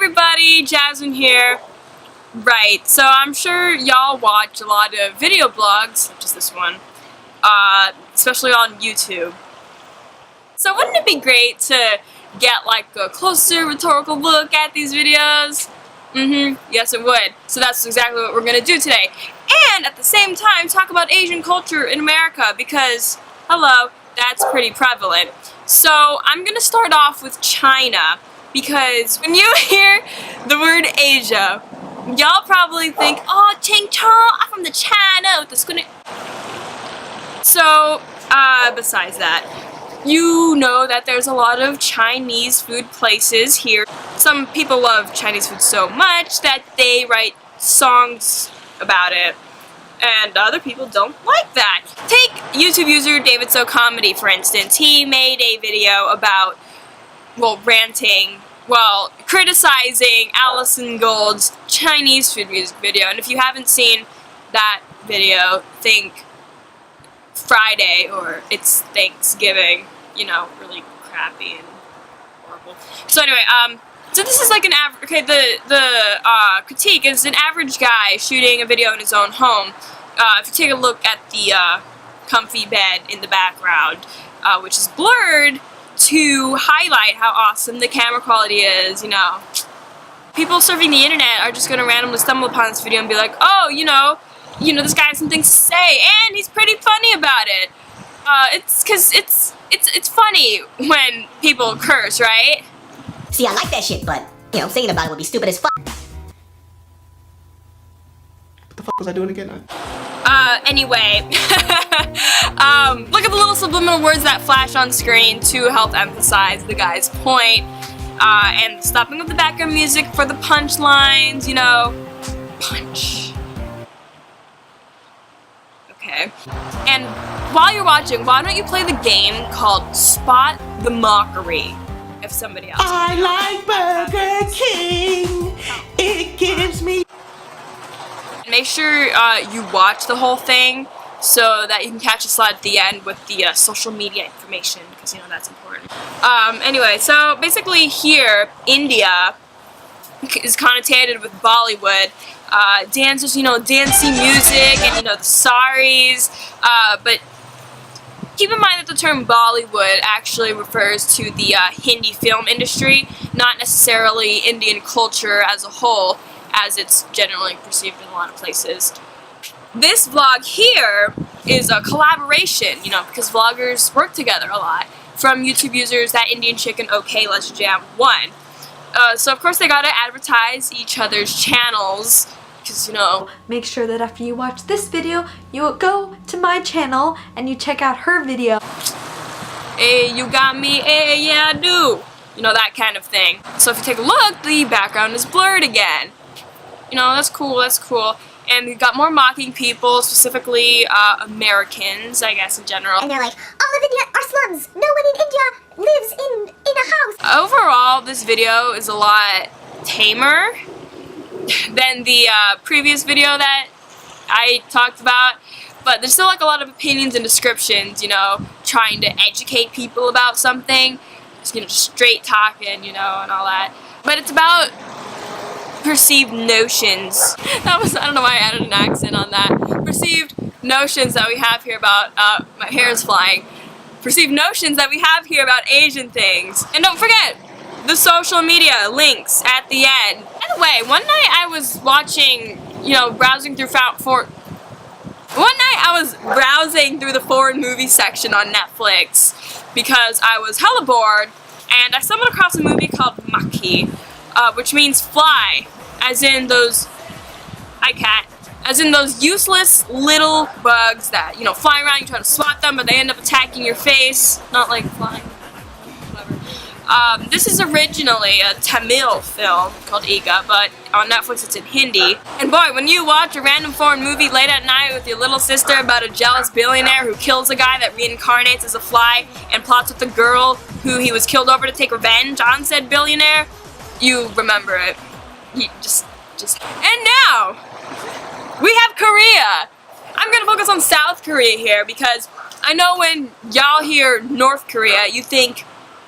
everybody, Jasmine here. Right, so I'm sure y'all watch a lot of video blogs, such as this one, especially on YouTube. So wouldn't it be great to get like a closer rhetorical look at these videos? Yes it would. So that's exactly what we're gonna do today. And at the same time, talk about Asian culture in America because, hello, that's pretty prevalent. So I'm gonna start off with China because when you hear the word Asia, y'all probably think, oh, Ching Chong, I'm from the China with the squint. So, besides that, you know that there's a lot of Chinese food places here. Some people love Chinese food so much that they write songs about it, and other people don't like that. Take YouTube user David So Comedy, for instance. He made a video about, criticizing Allison Gold's Chinese food music video, and if you haven't seen that video, think Friday or it's Thanksgiving, you know, really crappy and horrible. So anyway, so this is like an average, okay, the critique is an average guy shooting a video in his own home. If you take a look at the comfy bed in the background, which is blurred to highlight how awesome the camera quality is, you know. People surfing the internet are just gonna randomly stumble upon this video and be like, oh, you know, this guy has some things to say, and he's pretty funny about it. It's 'cause it's funny when people curse, right? See, I like that shit, but, you know, thinking about it would be stupid as fuck. What the fuck was I doing again? Anyway, look at the little subliminal words that flash on screen to help emphasize the guy's point, and the stopping of the background music for the punchlines, you know, punch. Okay. And while you're watching, why don't you play the game called Spot the Mockery? If somebody else. I like Burger King. It gives me. Make sure you watch the whole thing so that you can catch a slide at the end with the social media information, because you know that's important. Anyway, so basically here, India is connotated with Bollywood. Dancers, you know, dancey music and, you know, the saris, but keep in mind that the term Bollywood actually refers to the Hindi film industry, not necessarily Indian culture as a whole, as it's generally perceived in a lot of places. This vlog here is a collaboration, you know, because vloggers work together a lot, from YouTube users That Indian Chicken Okay Let's Jam 1. So of course they gotta advertise each other's channels, because, you know. Make sure that after you watch this video, you go to my channel and you check out her video. Hey, you got me, hey, yeah I do. You know, that kind of thing. So if you take a look, the background is blurred again. You know, that's cool, that's cool. And we've got more mocking people, specifically Americans, I guess, in general. And they're like, all of India are slums. No one in India lives in a house. Overall, this video is a lot tamer than the previous video that I talked about. But there's still like a lot of opinions and descriptions, you know, trying to educate people about something. Just, you know, straight talking, you know, and all that. But it's about perceived notions. I don't know why I added an accent on that. Perceived notions that we have here about, my hair is flying. Perceived notions that we have here about Asian things. And don't forget, the social media links at the end. By the way, one night I was watching, you know, browsing through the foreign movie section on Netflix because I was hella bored, and I stumbled across a movie called Maki, which means fly, as in those useless little bugs that, you know, fly around, you try to swat them, but they end up attacking your face, not like flying, whatever. This is originally a Tamil film called Iga, but on Netflix it's in Hindi. And boy, when you watch a random foreign movie late at night with your little sister about a jealous billionaire who kills a guy that reincarnates as a fly and plots with the girl who he was killed over to take revenge on said billionaire, you remember it. You just. And now, we have Korea. I'm gonna focus on South Korea here because I know when y'all hear North Korea, you think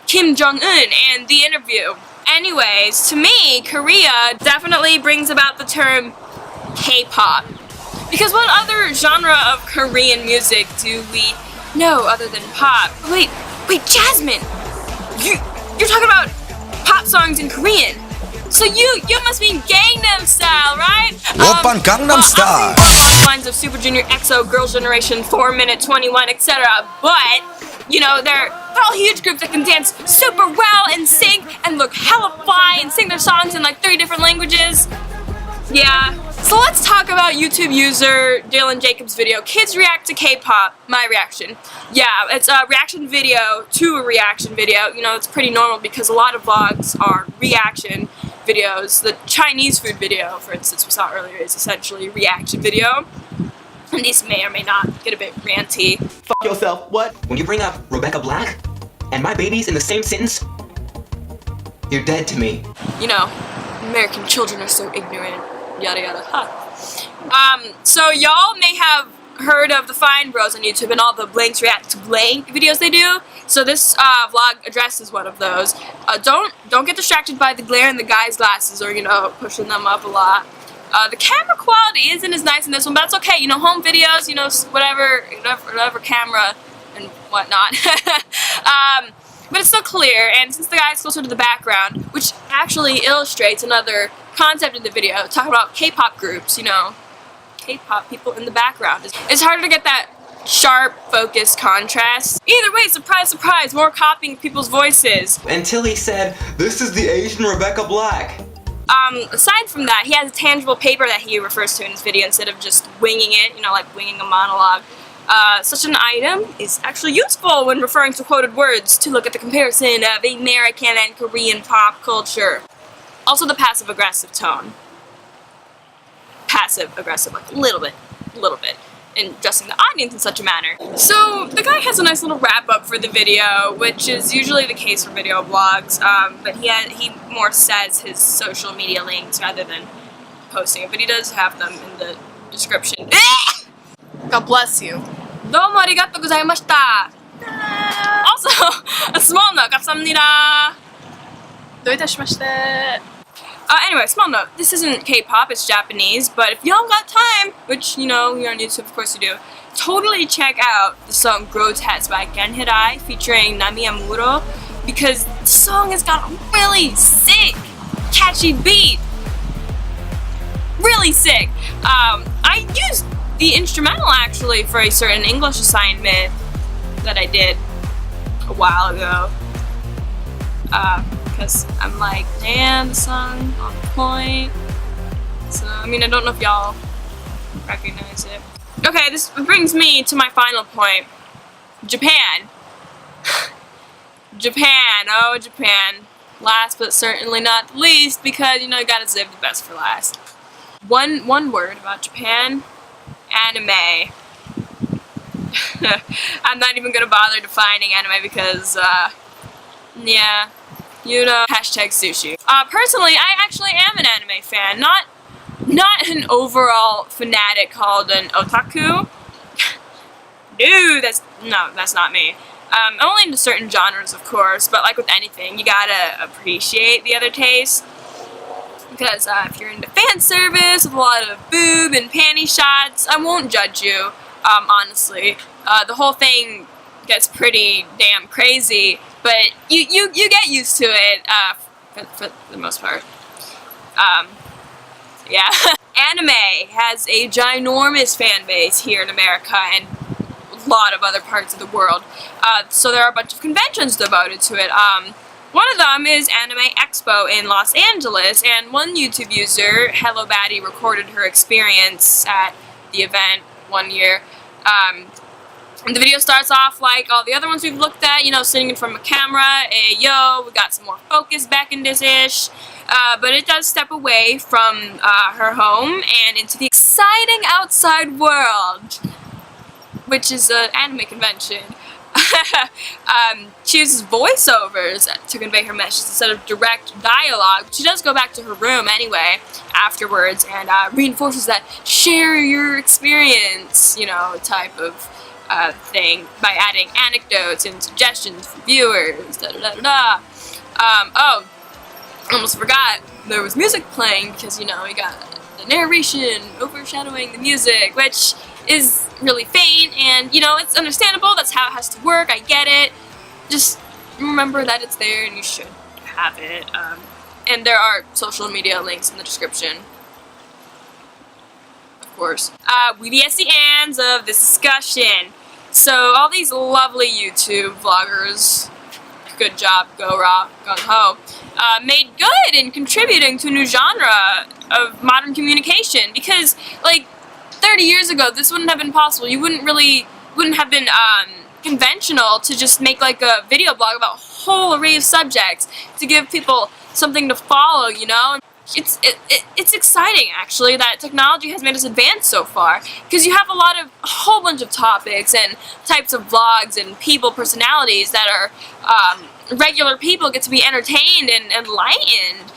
Kim Jong-un and The Interview. Anyways, to me, Korea definitely brings about the term K-pop. Because what other genre of Korean music do we know other than pop? Wait, Jasmine! You're talking about pop songs in Korean. So you must mean Gangnam Style, right? Oppan Gangnam Style. Along the lines of Super Junior, EXO, Girls' Generation, 4 Minute, 21, etc. But you know they're all huge groups that can dance super well and sing and look hella fly and sing their songs in like 3 different languages. Yeah. So let's talk about YouTube user Dylan Jacobs' video, Kids React to K-pop, my reaction. Yeah, it's a reaction video to a reaction video. You know, it's pretty normal because a lot of vlogs are reaction videos. The Chinese food video, for instance, we saw earlier, is essentially a reaction video. And these may or may not get a bit ranty. Fuck yourself. What? When you bring up Rebecca Black and my babies in the same sentence, you're dead to me. You know, American children are so ignorant. Yada yada. So y'all may have heard of the Fine Bros on YouTube and all the Blanks React to Blank videos they do. So this vlog addresses one of those. Don't get distracted by the glare in the guy's glasses or, you know, pushing them up a lot. The camera quality isn't as nice in this one, but that's okay. You know, home videos, you know, whatever camera and whatnot. But it's still clear, and since the guy's closer to the background, which actually illustrates another concept in the video, talking about K-pop groups, you know, K-pop people in the background. It's harder to get that sharp, focused contrast. Either way, surprise, surprise, more copying people's voices. Until he said, "This is the Asian Rebecca Black." Aside from that, he has a tangible paper that he refers to in his video instead of just winging it, you know, like winging a monologue. Such an item is actually useful when referring to quoted words to look at the comparison of American and Korean pop culture. Also the passive-aggressive tone. Passive-aggressive, like a little bit, in addressing the audience in such a manner. So the guy has a nice little wrap-up for the video, which is usually the case for video blogs, but he more says his social media links rather than posting it, but he does have them in the description. God bless you. 도모 아리가또 고자이마시타. Also, a small note. 감사합니다. 도이타시마시타. Anyway, small note. This isn't K-pop, it's Japanese, but if y'all got time, which, you know, you're on YouTube, of course you do, totally check out the song Grotesque by Genhirai featuring Nami Amuro, because the song has got a really sick, catchy beat. Really sick. I used the instrumental actually for a certain English assignment that I did a while ago. Because I'm like, damn, the song on point. So, I mean, I don't know if y'all recognize it. Okay, this brings me to my final point. Japan. Japan, oh Japan. Last but certainly not least, because, you know, you gotta save the best for last. One word about Japan. Anime. I'm not even gonna bother defining anime because, yeah, you know, hashtag sushi. Personally, I actually am an anime fan. Not an overall fanatic called an otaku. Dude, that's not me. I'm only into certain genres, of course, but like with anything, you gotta appreciate the other tastes. Because if you're into fan service with a lot of boob and panty shots, I won't judge you, honestly. The whole thing gets pretty damn crazy, but you get used to it, for the most part. Yeah. Anime has a ginormous fan base here in America and a lot of other parts of the world. So there are a bunch of conventions devoted to it. One of them is Anime Expo in Los Angeles, and one YouTube user, Hello Baddie, recorded her experience at the event one year. And the video starts off like all the other ones we've looked at, you know, sitting in front of a camera, hey yo, we got some more focus back in this ish. But it does step away from her home and into the exciting outside world, which is an anime convention. She uses voiceovers to convey her message instead of direct dialogue. She does go back to her room anyway afterwards and reinforces that share your experience, you know, type of thing by adding anecdotes and suggestions for viewers. Oh, almost forgot there was music playing because, you know, you got the narration overshadowing the music, which is really faint, and, you know, it's understandable. That's how it has to work. I get it. Just remember that it's there and you should have it. And there are social media links in the description, of course. We the SCNs of this discussion. So all these lovely YouTube vloggers, good job, go raw, gung ho, made good in contributing to a new genre of modern communication, because like 30 years ago this wouldn't have been possible. You wouldn't have been conventional to just make like a video blog about a whole array of subjects to give people something to follow, you know? It's exciting actually that technology has made us advance so far, because you have a whole bunch of topics and types of vlogs and people personalities that are regular people get to be entertained and enlightened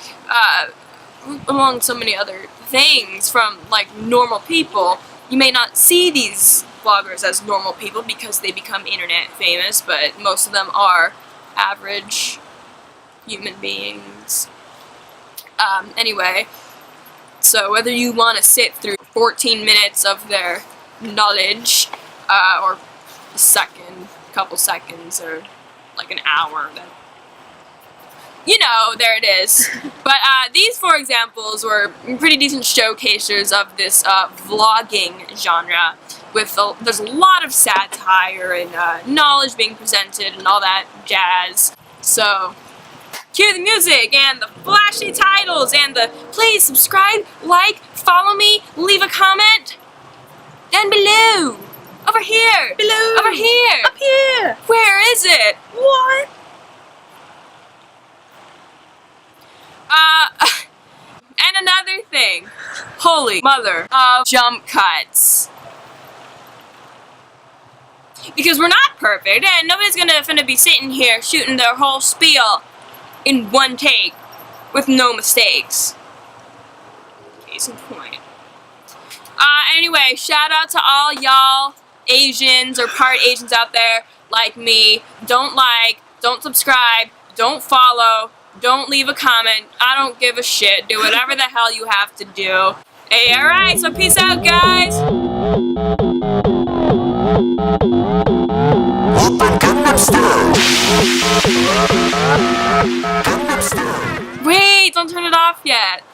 among so many other things from like normal people. You may not see these vloggers as normal people because they become internet famous, but most of them are average human beings. Anyway, so whether you want to sit through 14 minutes of their knowledge, or a second, couple seconds, or like an hour, then, you know, there it is. But these 4 examples were pretty decent showcasers of this vlogging genre. There's a lot of satire and knowledge being presented and all that jazz. So cue the music and the flashy titles and the please subscribe, like, follow me, leave a comment down below. Over here. Below. Over here. Up here. Where is it? What? And another thing. Holy mother of jump cuts. Because we're not perfect, and nobody's finna be sitting here shooting their whole spiel in one take with no mistakes. Case in point. Anyway, shout out to all y'all Asians or part Asians out there like me. Don't like, don't subscribe, don't follow, don't leave a comment. I don't give a shit. Do whatever the hell you have to do. Hey, alright, so peace out, guys. Gangnam Style. Gangnam Style. Wait, don't turn it off yet.